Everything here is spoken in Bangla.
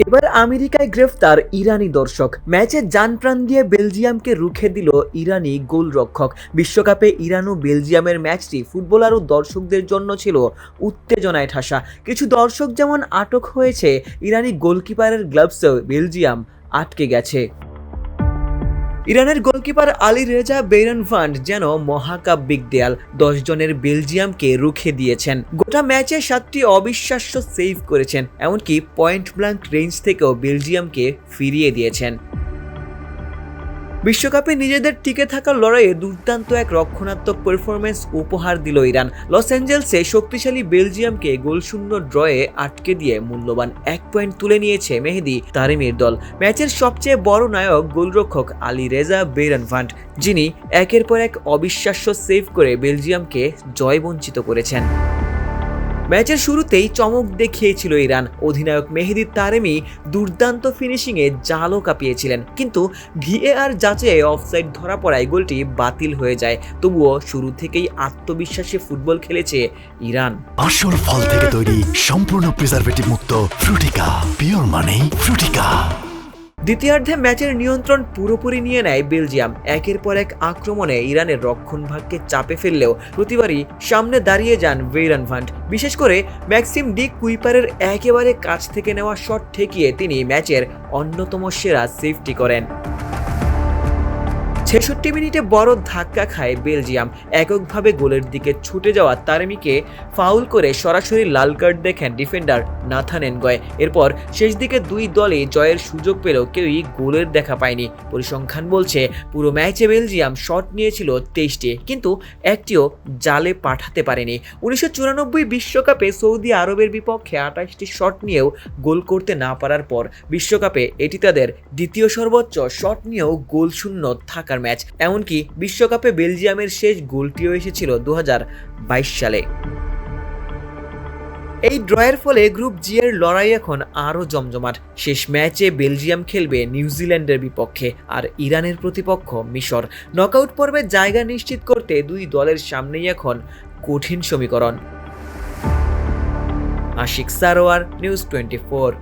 এবার আমেরিকায় গ্রেফতার ইরানি দর্শক। ম্যাচে জান প্রাণ দিয়ে বেলজিয়ামকে রুখে দিল ইরানি গোলরক্ষক। বিশ্বকাপে ইরান ও বেলজিয়ামের ম্যাচটি ফুটবলার ও দর্শকদের জন্য ছিল উত্তেজনায় ঠাসা। কিছু দর্শক যেমন আটক হয়েছে, ইরানি গোলকিপারের গ্লাভসেও বেলজিয়াম আটকে গেছে। ইরানের গোলকিপার আলী রেজা বেইরানভান্ড যেন মহাকাব্যিক দেয়াল, 10 জনের বেলজিয়ামকে রুখে দিয়েছেন। গোটা ম্যাচে 7টি অবিশ্বাস্য সেভ করেছেন, এমনকি পয়েন্ট ব্ল্যাঙ্ক রেঞ্জ থেকেও বেলজিয়ামকে ফিরিয়ে দিয়েছেন। বিশ্বকাপে নিজেদের টিকে থাকার লড়াইয়ে দুর্দান্ত এক রক্ষণাত্মক পারফরম্যান্স উপহার দিল ইরান। লস অ্যাঞ্জেলসে শক্তিশালী বেলজিয়ামকে গোলশূন্য ড্রয়ে আটকে দিয়ে মূল্যবান 1 পয়েন্ট তুলে নিয়েছে মেহেদী তারেমির দল। ম্যাচের সবচেয়ে বড় নায়ক গোলরক্ষক আলী রেজা বেইরানভান্ড, যিনি একের পর এক অবিশ্বাস্য সেভ করে বেলজিয়ামকে জয়বঞ্চিত করেছেন। ম্যাচের শুরুতেই চমক দেখিয়েছিল ইরান। অধিনায়ক মেহেদী তারেমি দুর্দান্ত ফিনিশিংয়ে জালও কাঁপিয়েছিলেন, কিন্তু ভিএআর যাচাইয়ে অফসাইড ধরা পড়ায় গোলটি বাতিল হয়ে যায়। তবুও শুরু থেকেই আত্মবিশ্বাসে ফুটবল খেলেছে ইরান। আসল ফল থেকে তৈরি, সম্পূর্ণ প্রিজারভেটিভ মুক্ত ফ্রুটিকা, পিওর মানেই ফ্রুটিকা। দ্বিতীয়ার্ধে ম্যাচের নিয়ন্ত্রণ পুরোপুরি নিয়ে নেয় বেলজিয়াম। একের পর এক আক্রমণে ইরানের রক্ষণভাগকে চাপে ফেললেও প্রতিবারই সামনে দাঁড়িয়ে যান বেইরানভান্ড। বিশেষ করে ম্যাক্সিম ডি কুইপারের একেবারে কাছ থেকে নেওয়া শট ঠেকিয়ে তিনি ম্যাচের অন্যতম সেরা সেভটি করেন। 66 মিনিটে বড় ধাক্কা খায় বেলজিয়াম। এককভাবে গোলের দিকে ছুটে যাওয়া তারেমিকে ফাউল করে সরাসরি লাল কার্ড দেখেন ডিফেন্ডার নাথান এনগয়। এরপর শেষ দিকে দুই দলই জয়ের সুযোগ পেলেও কেউই গোলের দেখা পায়নি। পরিসংখ্যান বলছে পুরো ম্যাচে বেলজিয়াম শট নিয়েছিল 23টি, কিন্তু একটিও জালে পাঠাতে পারেনি। 1994 বিশ্বকাপে সৌদি আরবের বিপক্ষে 28টি শট নিয়েও গোল করতে না পারার পর বিশ্বকাপে এটি তাদের দ্বিতীয় সর্বোচ্চ শট নিয়েও গোলশূন্য থাকার ম্যাচ। এমনকি বিশ্বকাপে বেলজিয়ামের শেষ গোলটিও এসেছিল 2022 সালে। এই ড্রয়ের ফলে গ্রুপ জি এর লড়াই এখন আরও জমজমাট। শেষ ম্যাচে বেলজিয়াম খেলবে নিউজিল্যান্ডের বিপক্ষে, আর ইরানের প্রতিপক্ষ মিশর। নকআউট পর্বে জায়গা নিশ্চিত করতে দুই দলের সামনেই এখন কঠিন সমীকরণ। আশিক সারোয়ার, নিউজ 24।